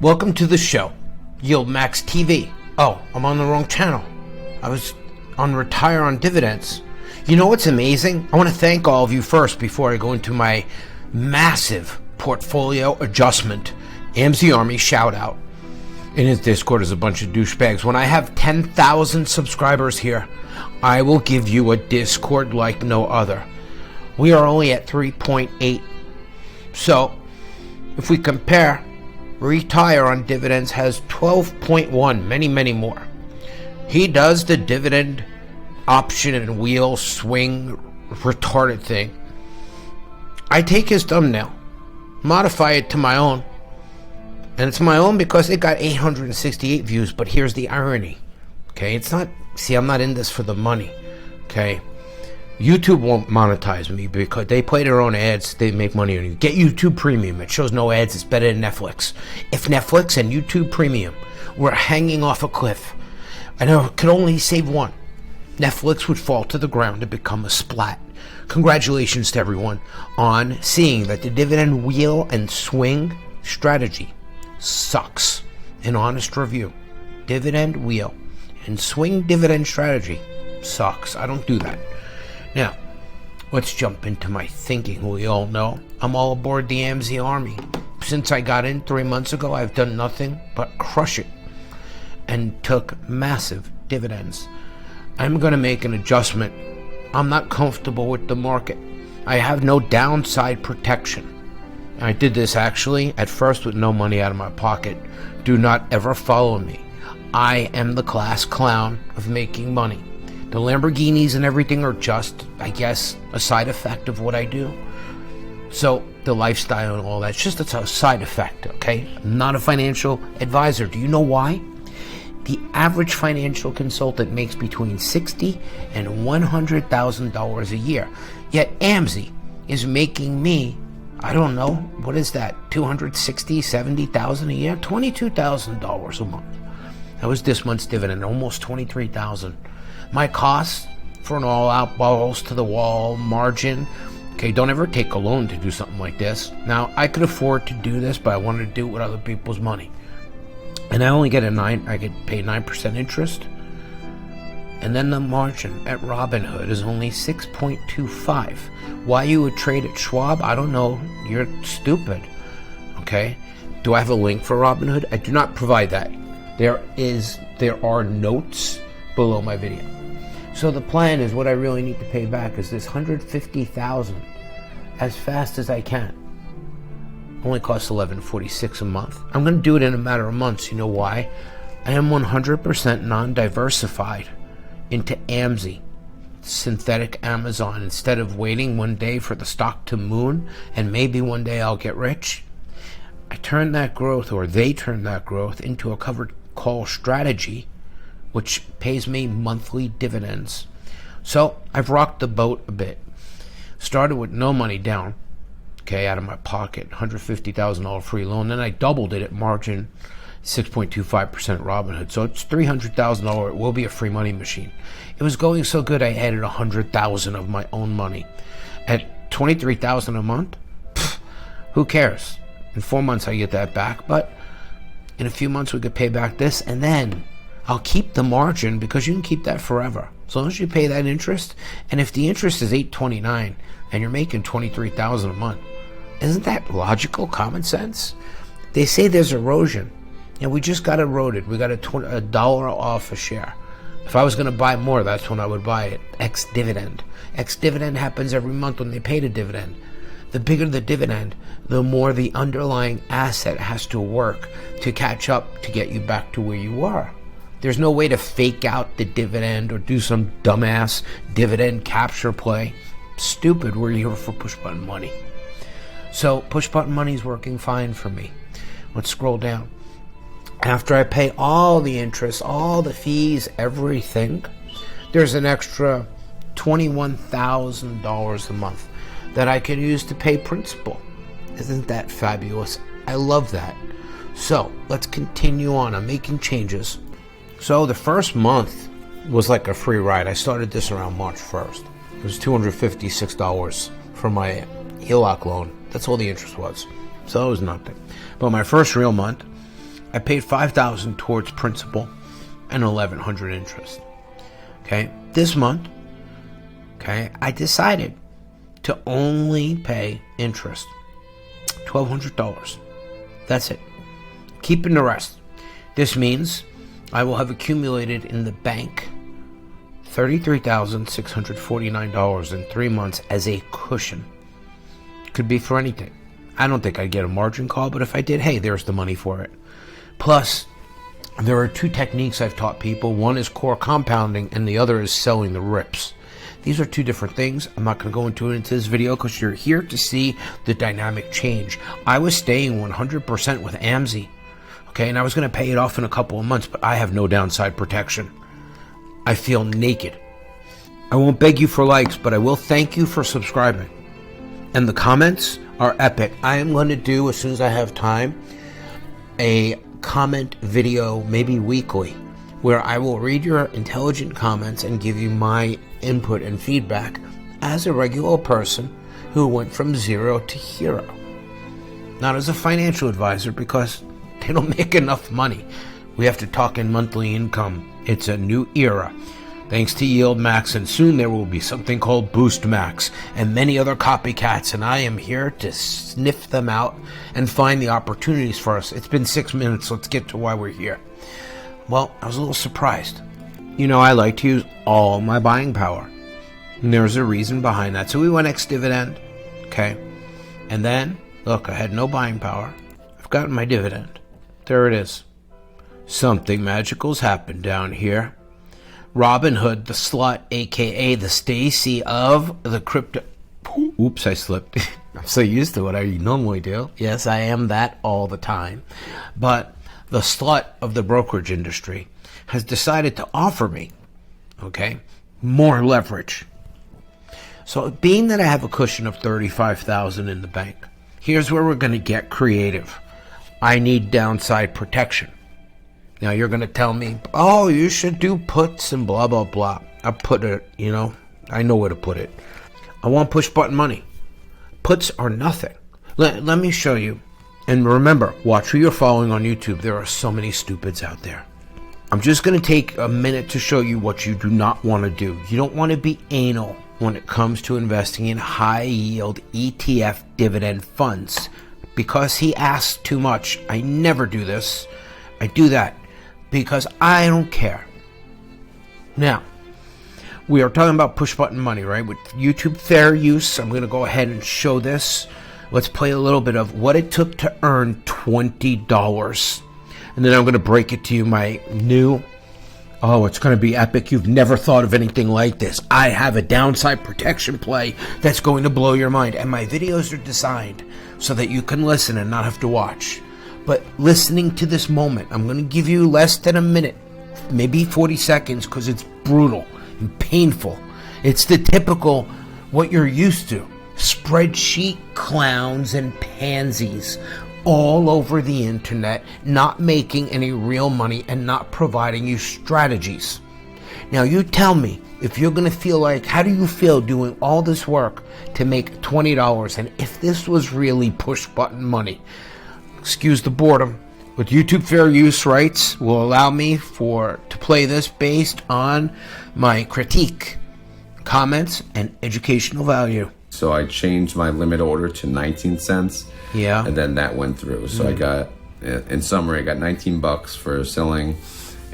Welcome to the show, Yield Max TV. Oh, I'm on the wrong channel. I was on Retire on Dividends. You know what's amazing? I want to thank all of you first before I go into my massive portfolio adjustment. AMZ Army shout out. In his Discord is a bunch of douchebags. When I have 10,000 subscribers here, I will give you a Discord like no other. We are only at 3.8. So, if we compare, Retire on Dividends has 12.1, many more. He does the dividend option and wheel swing retarded thing. I take his thumbnail, modify it to my own, and it's my own because it got 868 views, but here's the irony, okay? It's not, see, I'm not in this for the money, okay? YouTube won't monetize me because they play their own ads. They make money on you. Get YouTube Premium. It shows no ads. It's better than Netflix. If Netflix and YouTube Premium were hanging off a cliff, and I could only save one, Netflix would fall to the ground and become a splat. Congratulations to everyone on seeing that the dividend wheel and swing strategy sucks. An honest review. Dividend wheel and swing dividend strategy sucks. I don't do that. Now, let's jump into my thinking. We all know I'm all aboard the AMZ Army. Since I got in 3 months ago, I've done nothing but crush it and took massive dividends. I'm going to make an adjustment. I'm not comfortable with the market. I have no downside protection. I did this actually at first with no money out of my pocket. Do not ever follow me. I am the class clown of making money. The Lamborghinis and everything are just, I guess, a side effect of what I do. So the lifestyle and all that's just a side effect, okay? I'm not a financial advisor. Do you know why? The average financial consultant makes between $60,000 and $100,000 a year. Yet AMZ is making me, I don't know, what is that? $260,000, $70,000 a year? $22,000 a month. That was this month's dividend, almost $23,000. My costs for an all-out balls to the wall margin. Okay, don't ever take a loan to do something like this. Now, I could afford to do this, but I wanted to do it with other people's money. And I only get I could pay 9% interest. And then the margin at Robinhood is only 6.25. Why you would trade at Schwab, I don't know. You're stupid. Okay? Do I have a link for Robinhood? I do not provide that. There are notes below my video. So the plan is, what I really need to pay back is this $150,000 as fast as I can. Only costs $11.46 a month. I'm going to do it in a matter of months. You know why? I am 100% non-diversified into AMZ, synthetic Amazon. Instead of waiting one day for the stock to moon and maybe one day I'll get rich, I turn that growth, or they turn that growth, into a covered call strategy which pays me monthly dividends. So I've rocked the boat a bit. Started with no money down, okay, out of my pocket, $150,000 free loan. Then I doubled it at margin, 6.25% Robinhood. So it's $300,000. It will be a free money machine. It was going so good, I added $100,000 of my own money. At $23,000 a month, who cares? In 4 months I get that back, but in a few months we could pay back this, and then I'll keep the margin because you can keep that forever. As long as you pay that interest, and if the interest is $8.29 and you're making $23,000 a month, isn't that logical, common sense? They say there's erosion, and we just got eroded. We got a dollar off a share. If I was going to buy more, that's when I would buy it. Ex-dividend. Ex-dividend happens every month when they pay the dividend. The bigger the dividend, the more the underlying asset has to work to catch up to get you back to where you were. There's no way to fake out the dividend or do some dumbass dividend capture play. Stupid, we're here for push button money. So push button money is working fine for me. Let's scroll down. After I pay all the interest, all the fees, everything, there's an extra $21,000 a month that I can use to pay principal. Isn't that fabulous? I love that. So let's continue on. I'm making changes. So the first month was like a free ride. I started this around March 1st. It was $256 for my HELOC loan. That's all the interest was. So it was nothing. But my first real month, I paid $5,000 towards principal and $1,100 interest. Okay, this month, okay, I decided to only pay interest, $1,200. That's it. Keeping the rest. This means I will have accumulated in the bank $33,649 in 3 months as a cushion. Could be for anything. I don't think I'd get a margin call, but if I did, hey, there's the money for it. Plus, there are 2 techniques I've taught people. One is core compounding, and the other is selling the rips. These are 2 different things. I'm not going to go into it into this video because you're here to see the dynamic change. I was staying 100% with AMZ, okay, and I was going to pay it off in a couple of months, but I have no downside protection. I feel naked. I won't beg you for likes, but I will thank you for subscribing. And the comments are epic. I am going to do, as soon as I have time, a comment video, maybe weekly, where I will read your intelligent comments and give you my input and feedback as a regular person who went from 0 to hero. Not as a financial advisor, because they don't make enough money. We have to talk in monthly income. It's a new era. Thanks to Yield Max, and soon there will be something called Boost Max and many other copycats, and I am here to sniff them out and find the opportunities for us. It's been 6 minutes. Let's get to why we're here. Well, I was a little surprised. You know, I like to use all my buying power, and there's a reason behind that. So we went ex-dividend, okay? And then, look, I had no buying power. I've gotten my dividend. There it is. Something magical's happened down here. Robinhood, the slut, aka the Stacy of the crypto. Oops, I slipped. I'm so used to what I normally do. Yes, I am that all the time. But the slut of the brokerage industry has decided to offer me, okay, more leverage. So being that I have a cushion of $35,000 in the bank, here's where we're going to get creative. I need downside protection. Now you're going to tell me, oh, you should do puts and blah, blah, blah. I put it, you know, I know where to put it. I want push button money. Puts are nothing. Let me show you. And remember, watch who you're following on YouTube. There are so many stupids out there. I'm just going to take a minute to show you what you do not want to do. You don't want to be anal when it comes to investing in high yield ETF dividend funds. Because he asks too much, I never do this. I do that because I don't care. Now, we are talking about push button money, right? With YouTube fair use, I'm going to go ahead and show this. Let's play a little bit of what it took to earn $20. And then I'm going to break it to you, my new, oh, it's going to be epic. You've never thought of anything like this. I have a downside protection play that's going to blow your mind. And my videos are designed so that you can listen and not have to watch. But listening to this moment, I'm going to give you less than a minute, maybe 40 seconds, because it's brutal and painful. It's the typical, what you're used to. Spreadsheet clowns and pansies all over the internet, not making any real money and not providing you strategies. Now you tell me, if you're going to feel like, how do you feel doing all this work to make $20? And if this was really push button money, excuse the boredom, but YouTube fair use rights will allow me to play this based on my critique, comments, and educational value. So I changed my limit order to 19 cents. Yeah. And then that went through. So I got, in summary, I got $19 for selling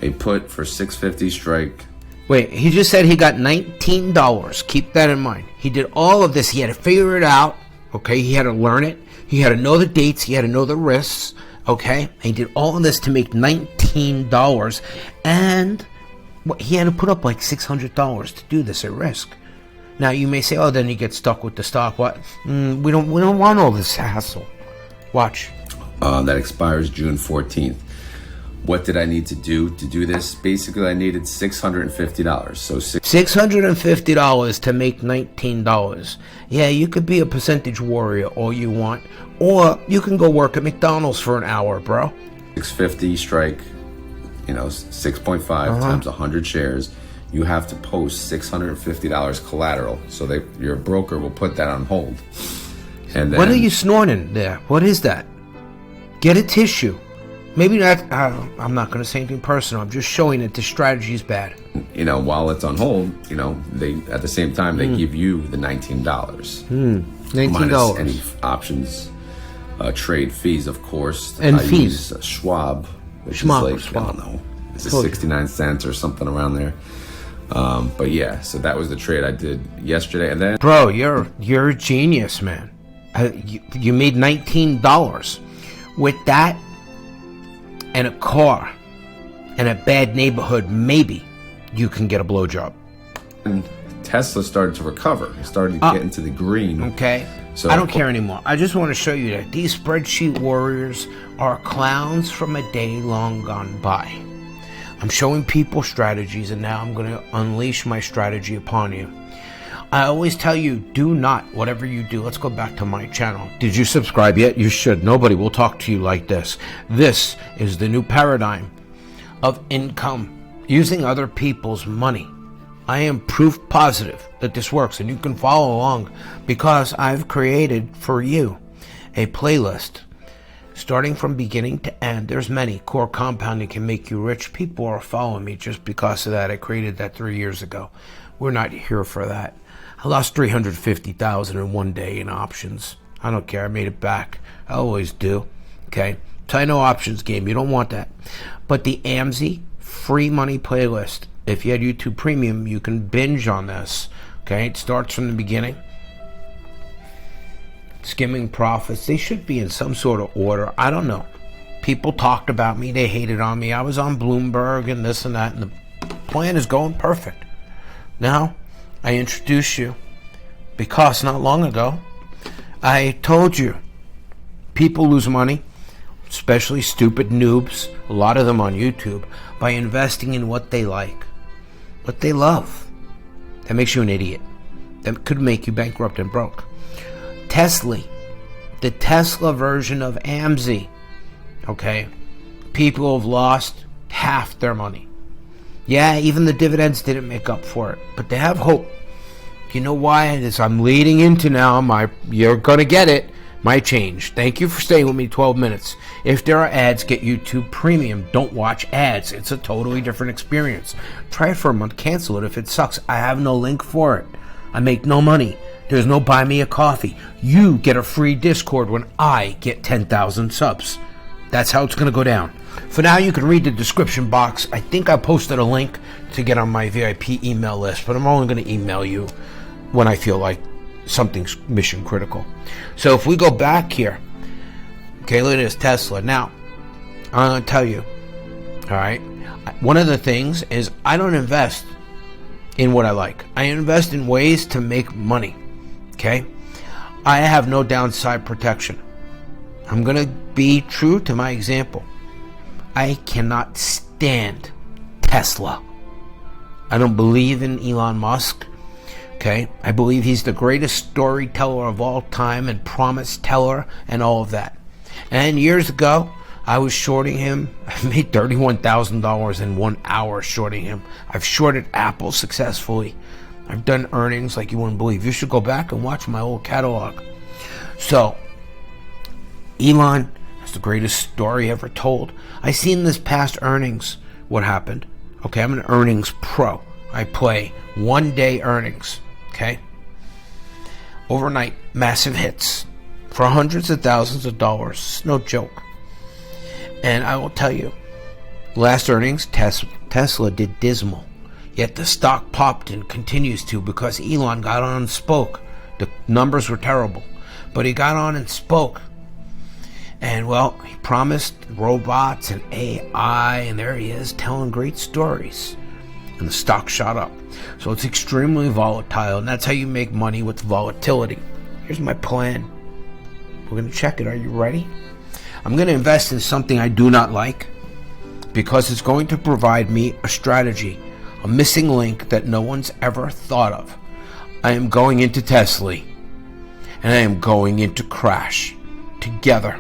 a put for $6.50 strike. Wait, he just said he got $19. Keep that in mind. He did all of this. He had to figure it out. Okay, he had to learn it. He had to know the dates. He had to know the risks. Okay, and he did all of this to make $19. And he had to put up like $600 to do this at risk. Now you may say, oh, then you get stuck with the stock. What? We don't want all this hassle. Watch. That expires June 14th. What did I need to do this? Basically, I needed $650. So $650 to make $19. Yeah, you could be a percentage warrior all you want, or you can go work at McDonald's for an hour, bro. 650 strike, 6.5 times 100 shares. You have to post $650 collateral, so your broker will put that on hold. And then, what are you snorting there? What is that? Get a tissue. Maybe not. I'm not going to say anything personal. I'm just showing that the strategy is bad. While it's on hold, they at the same time they give you the $19. $19 minus any options, trade fees, of course. And I fees. Use Schwab, which Schwab, is I don't know, it's 69 cents or something around there. But yeah, so that was the trade I did yesterday, and then bro, you're a genius, man. You made $19 with that. And a car, and a bad neighborhood, maybe you can get a blowjob. And Tesla started to recover. It started to get into the green. Okay. So I don't care anymore. I just want to show you that these spreadsheet warriors are clowns from a day long gone by. I'm showing people strategies, and now I'm going to unleash my strategy upon you. I always tell you, do not, whatever you do, let's go back to my channel. Did you subscribe yet? You should. Nobody will talk to you like this. This is the new paradigm of income, using other people's money. I am proof positive that this works, and you can follow along because I've created for you a playlist starting from beginning to end. There's many. Core compounding can make you rich. People are following me just because of that. I created that 3 years ago. We're not here for that. I lost $350,000 in one day in options. I don't care. I made it back. I always do. Okay. So I know options game. You don't want that. But the AMZ free money playlist, if you had YouTube Premium, you can binge on this. Okay. It starts from the beginning. Skimming profits. They should be in some sort of order. I don't know. People talked about me. They hated on me. I was on Bloomberg and this and that. And the plan is going perfect. Now, I introduce you because not long ago I told you people lose money, especially stupid noobs, a lot of them on YouTube, by investing in what they like, what they love. That makes you an idiot. That could make you bankrupt and broke. Tesla, the Tesla version of AMZ, okay? People have lost half their money. Yeah, even the dividends didn't make up for it, but they have hope. You know why? As I'm leading into now, you're going to get it, my change. Thank you for staying with me 12 minutes. If there are ads, get YouTube Premium. Don't watch ads. It's a totally different experience. Try it for a month, cancel it if it sucks. I have no link for it. I make no money. There's no buy me a coffee. You get a free Discord when I get 10,000 subs. That's how it's going to go down. For now, you can read the description box. I think I posted a link to get on my VIP email list, but I'm only going to email you when I feel like something's mission critical. So if we go back here, okay, look at this Tesla. Now, I'm going to tell you, all right, one of the things is I don't invest in what I like. I invest in ways to make money, okay? I have no downside protection. I'm going to be true to my example. I cannot stand Tesla. I don't believe in Elon Musk. Okay, I believe he's the greatest storyteller of all time and promise teller and all of that. And years ago, I was shorting him. I made $31,000 in 1 hour shorting him. I've shorted Apple successfully. I've done earnings like you wouldn't believe. You should go back and watch my old catalog. So, Elon is the greatest story ever told. I seen this past earnings what happened. Okay, I'm an earnings pro. I play 1 day earnings. Okay, overnight massive hits for hundreds of thousands of dollars. It's no joke. And I will tell you, last earnings Tesla did dismal, yet the stock popped and continues to because Elon got on and spoke. The numbers were terrible, but he got on and spoke. And well, he promised robots and AI, and there he is telling great stories. And the stock shot up. So it's extremely volatile, and that's how you make money with volatility. Here's my plan. We're going to check it. Are you ready? I'm going to invest in something I do not like because it's going to provide me a strategy, a missing link that no one's ever thought of. I am going into Tesla, and I am going into Crash together.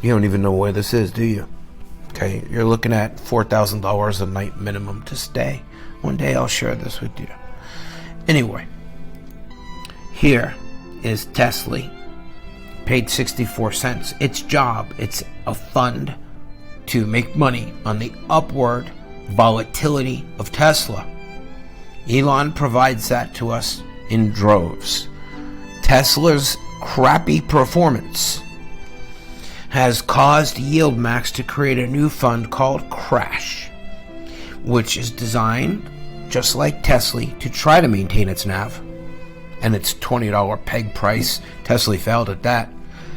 You don't even know where this is, do you? Okay, you're looking at $4,000 a night minimum to stay. One day I'll share this with you. Anyway, here is Tesla. Paid 64 cents. Its job, it's a fund to make money on the upward volatility of Tesla. Elon provides that to us in droves. Tesla's crappy performance has caused YieldMax to create a new fund called Crash, which is designed, just like tsly, to try to maintain its NAV and its $20 peg price. Tesla failed at that.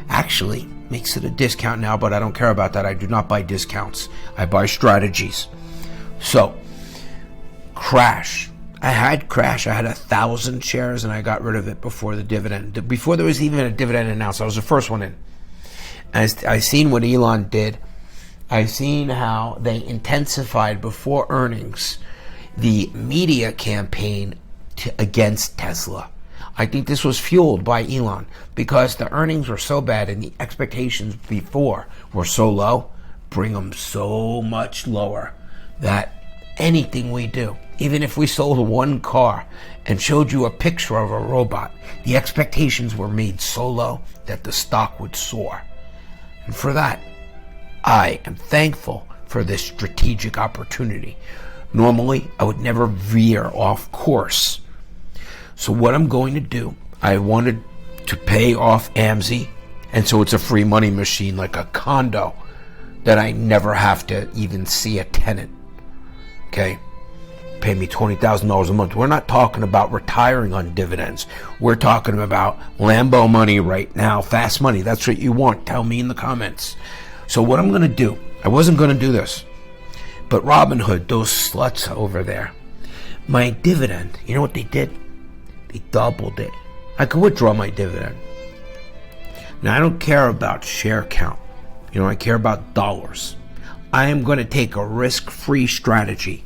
Actually makes it a discount now, but I don't care about that. I do not buy discounts. I buy strategies. So, Crash. I had Crash. I had 1,000 shares and I got rid of it before the dividend. Before there was even a dividend announced, I was the first one in. I seen what Elon did. I seen how they intensified before earnings the media campaign against Tesla. I think this was fueled by Elon because the earnings were so bad and the expectations before were so low. Bring them so much lower that anything we do, even if we sold one car and showed you a picture of a robot, the expectations were made so low that the stock would soar. And for that, I am thankful for this strategic opportunity. Normally, I would never veer off course. So what I'm going to do, I wanted to pay off AMZ, and so it's a free money machine, like a condo, that I never have to even see a tenant. Okay? Pay me $20,000 a month. We're not talking about retiring on dividends. We're talking about Lambo money right now, fast money. That's what you want. Tell me in the comments. So what I'm going to do, I wasn't going to do this, but Robinhood, those sluts over there, my dividend, you know what they did? They doubled it. I could withdraw my dividend. Now, I don't care about share count. I care about dollars. I am going to take a risk-free strategy.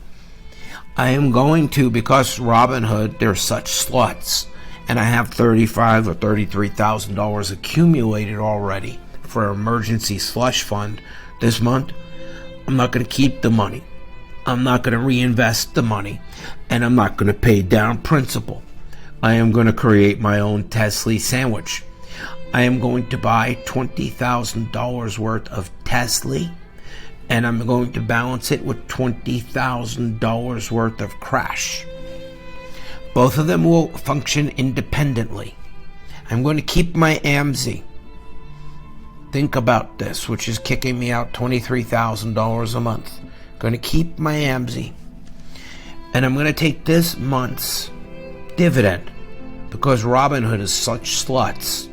I am going to, because Robinhood, they're such sluts, and I have $35,000 or $33,000 accumulated already for an emergency slush fund this month. I'm not going to keep the money. I'm not going to reinvest the money, and I'm not going to pay down principal. I am going to create my own tsly sandwich. I am going to buy $20,000 worth of tsly, and I'm going to balance it with $20,000 worth of Crash. Both of them will function independently. I'm going to keep my AMZ. Think about this, which is kicking me out $23,000 a month. Going to keep my AMZ. And I'm going to take this month's dividend because Robinhood is such sluts.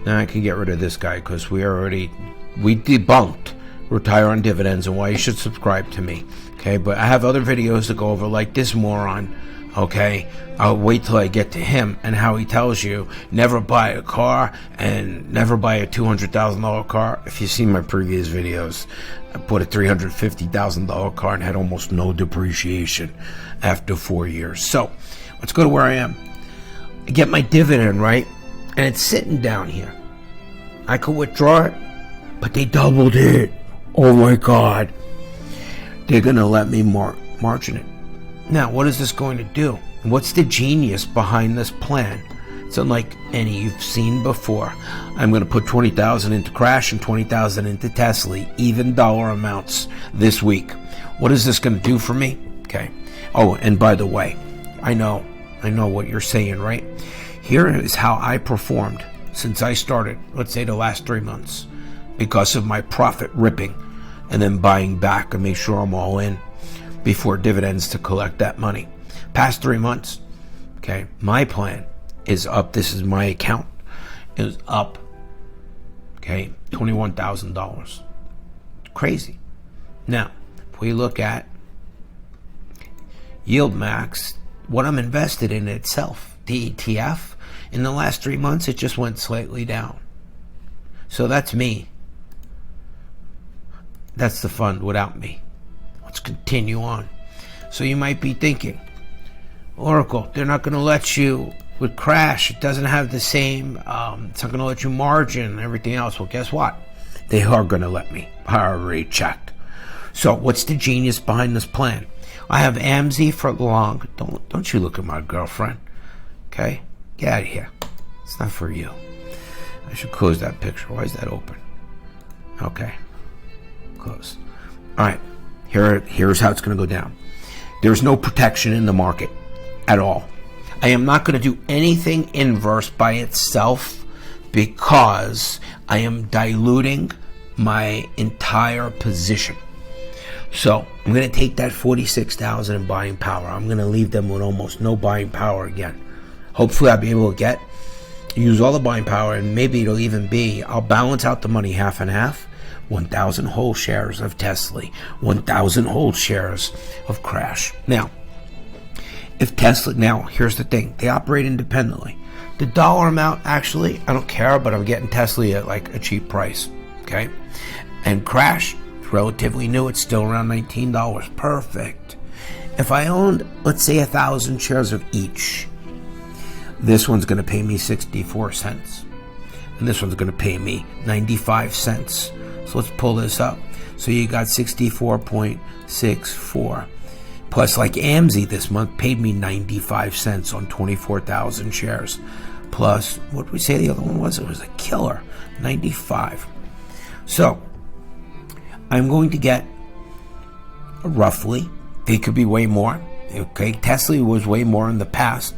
Now I can get rid of this guy because we debunked retire on dividends and why you should subscribe to me. Okay, but I have other videos to go over like this moron. Okay, I'll wait till I get to him and how he tells you never buy a car and never buy a $200,000 car. If you've seen my previous videos, I bought a $350,000 car and had almost no depreciation after 4 years. So let's go to where I am. I get my dividend, right? And it's sitting down here. I could withdraw it, but they doubled it. Oh my God. They're going to let me margin it. Now, what is this going to do? What's the genius behind this plan? It's unlike any you've seen before. I'm going to put $20,000 into Crash and $20,000 into tsly, even dollar amounts this week. What is this going to do for me? Okay. Oh, and by the way, I know what you're saying, right? Here is how I performed since I started, let's say the last 3 months, because of my profit ripping and then buying back and make sure I'm all in before dividends to collect that money. Past 3 months, okay, my plan is up. This is my account, is up, okay, $21,000. Crazy. Now, if we look at YieldMax, what I'm invested in itself, the ETF, in the last 3 months, it just went slightly down. So that's me. That's the fund without me. Let's continue on. So you might be thinking, Oracle, they're not going to let you with Crash. It doesn't have the same, it's not going to let you margin and everything else. Well, guess what? They are going to let me. I already checked. So what's the genius behind this plan? I have AMZ for long. Don't you look at my girlfriend. Okay? Get out of here. It's not for you. I should close that picture. Why is that open? Okay. Close. All right, here's how it's going to go down. There's no protection in the market at all. I am not going to do anything inverse by itself because I am diluting my entire position. So I'm going to take that 46,000 in buying power. I'm going to leave them with almost no buying power again. Hopefully I'll be able to use all the buying power, and maybe it'll even be, I'll balance out the money half and half. 1,000 whole shares of Tesla, 1,000 whole shares of Crash. Now, if Tesla, now here's the thing, they operate independently. The dollar amount, actually, I don't care, but I'm getting Tesla at like a cheap price, okay? And Crash, it's relatively new, it's still around $19. Perfect. If I owned, let's say 1,000 shares of each, this one's going to pay me 64 cents. And this one's going to pay me 95 cents. So let's pull this up. So you got 64.64. Plus, like AMZ this month paid me 95 cents on 24,000 shares. Plus, what did we say the other one was? It was a killer, 95. So I'm going to get roughly, it could be way more. Okay, Tesla was way more in the past.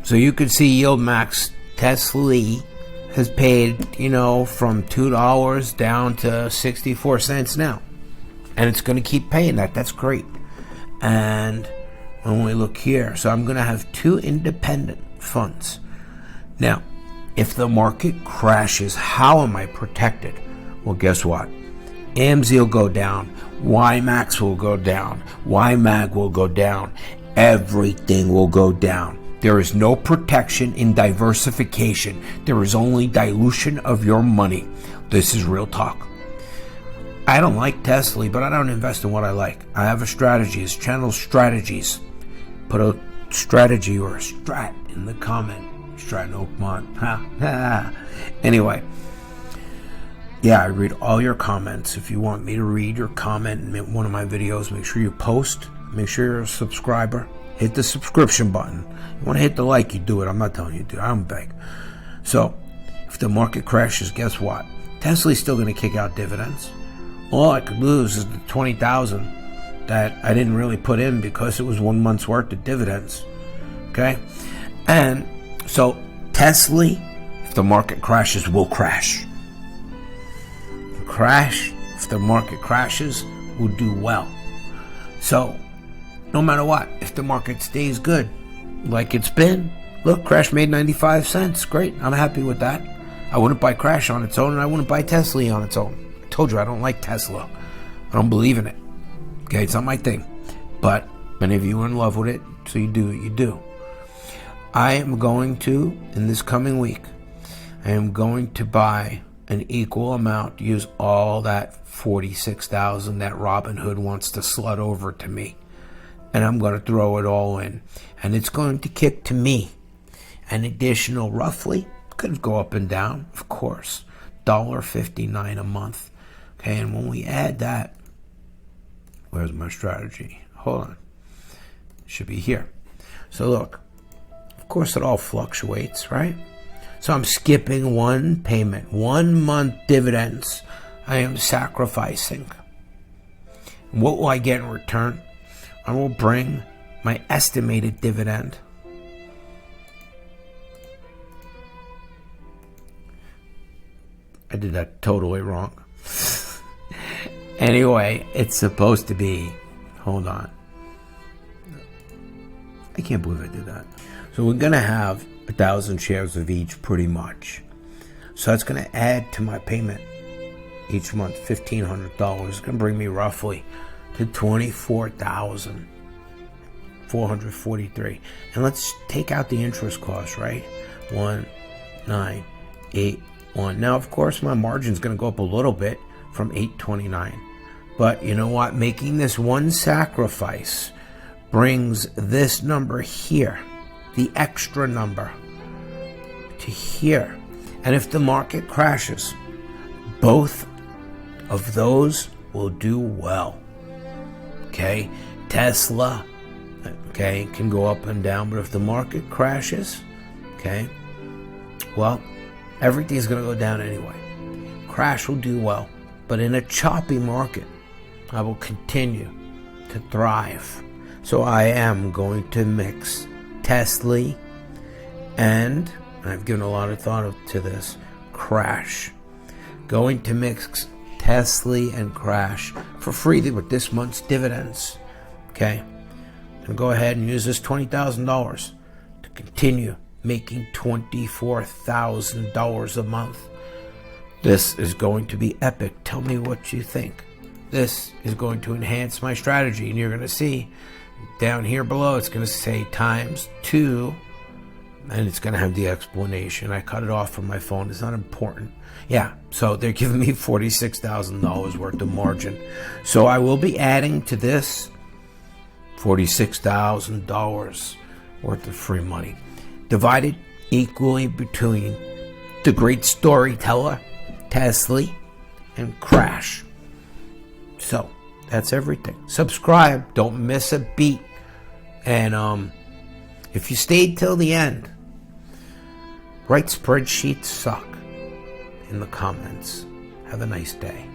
So you could see yield max Tesla has paid, from $2 down to 64 cents now. And it's going to keep paying that. That's great. And when we look here, so I'm going to have two independent funds. Now, if the market crashes, how am I protected? Well, guess what? AMZ will go down. YMAX will go down. YMAG will go down. Everything will go down. There is no protection in diversification. There is only dilution of your money. This is real talk. I don't like Tesla, but I don't invest in what I like. I have a strategy. It's channel strategies. Put a strategy or a strat in the comment. Stratton Oakmont. Anyway. Yeah, I read all your comments. If you want me to read your comment in one of my videos, make sure you post. Make sure you're a subscriber. Hit the subscription button. You want to hit the like, you do it. I'm not telling you to. I don't beg. So, if the market crashes, guess what? Tesla's still going to kick out dividends. All I could lose is the 20,000 that I didn't really put in because it was 1 month's worth of dividends. Okay? And so, Tesla, if the market crashes, will crash. If the market crashes, will do well. So, no matter what, if the market stays good, like it's been, look, Crash made 95 cents. Great. I'm happy with that. I wouldn't buy Crash on its own, and I wouldn't buy Tesla on its own. I told you I don't like Tesla. I don't believe in it. Okay, it's not my thing. But many of you are in love with it, so you do what you do. I am going to, in this coming week, I am going to buy an equal amount, use all that 46,000 that Robinhood wants to slut over to me. And I'm going to throw it all in. And it's going to kick to me an additional roughly, could go up and down, of course, $1.59 a month. Okay, and when we add that, where's my strategy? Hold on. It should be here. So look, of course it all fluctuates, right? So I'm skipping one payment, 1 month dividends I am sacrificing. What will I get in return? I will bring my estimated dividend I did that totally wrong. Anyway, it's supposed to be, hold on. I can't believe I did that. So we're going to have 1,000 shares of each pretty much. So that's going to add to my payment each month, $1,500. It's going to bring me roughly to $24,443. And let's take out the interest cost, right? 1,981. Now, of course, my margin is going to go up a little bit from 829. But you know what? Making this one sacrifice brings this number here, the extra number, to here. And if the market crashes, both of those will do well. Okay? Tesla, okay, can go up and down, but if the market crashes, okay, well, everything's going to go down anyway. Crash will do well, but in a choppy market, I will continue to thrive. So I am going to mix tsly and I've given a lot of thought to this, Crash. Going to mix tsly and Crash for free with this month's dividends. Okay, and go ahead and use this $20,000 to continue making $24,000 a month. This is going to be epic. Tell me what you think. This is going to enhance my strategy, and you're going to see down here below it's going to say ×2, and it's going to have the explanation. I cut it off from my phone. It's not important. Yeah, so they're giving me $46,000 worth of margin. So I will be adding to this $46,000 worth of free money, divided equally between the great storyteller, tsly, and Crash. So that's everything. Subscribe. Don't miss a beat. And if you stayed till the end, write spreadsheets suck in the comments. Have a nice day.